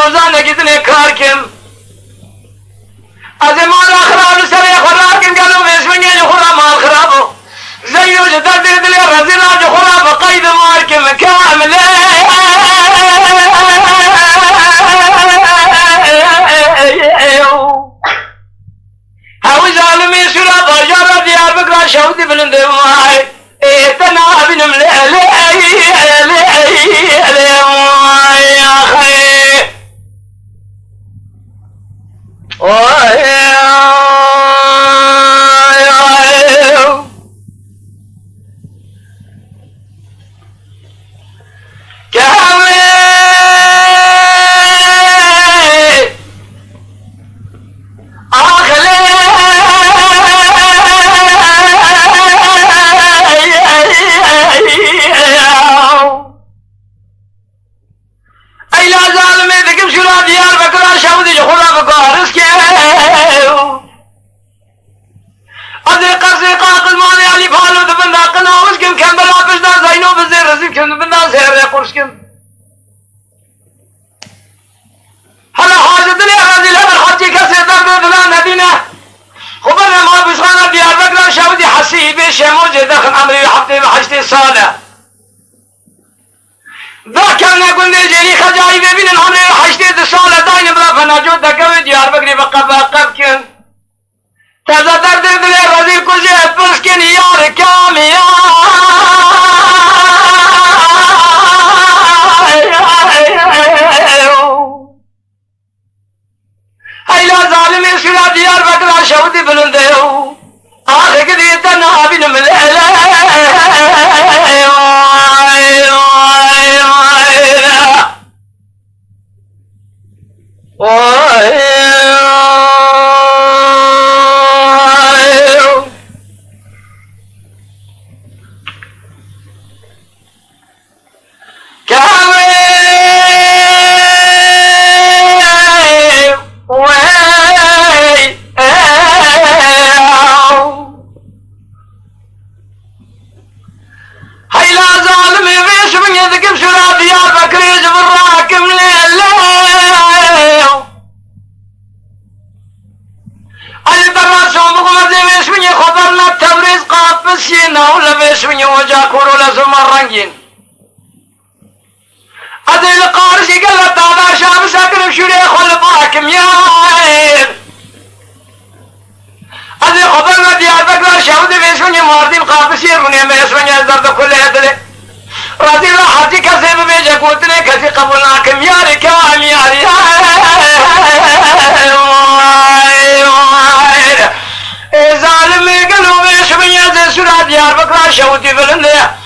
روزانه گیتنه کار کم از مال خراب سر خوراکم قالوا بيسمعني خراب مال خرابه زيو جدار دل رزينا جو خراب قيد ماركم كامل هاو ظالمي سورة بجارة ديار بقرا شودي بلند ماي تنا بنم لي يا خي هلا حاجة لي هذه الهبل حجي كسر درد فلان هدينا خبرنا ما بسخانة ديار بقرا شاودي حسيبي شموجي دخل عمري حفتي بحجتي صالة ذاك كان يقول لي جيني خجايبي بين عمري حجتي صالة داين بلا فناجود دكوي ديار بقري بقب كن تازا درد لي رزيل كوزي بسكن يار كامي هيلا ظالمي سلا ديار بقرا شودي بلندهو آخر كديتا نابين مليلا هذه القارش قالت هذا شاب ساكن بشوري خل باكم يا هذه خبرنا ديار بقرا شاودي بيسوني ماردين قابس يروني بيسوني الدرد كله هدلي رضي الله حجي كسب بيجا قوتني كسي قبلناكم يا ركام يا ظالمي قالوا بيسوني زي سورة ديار بقرا شاودي بلنده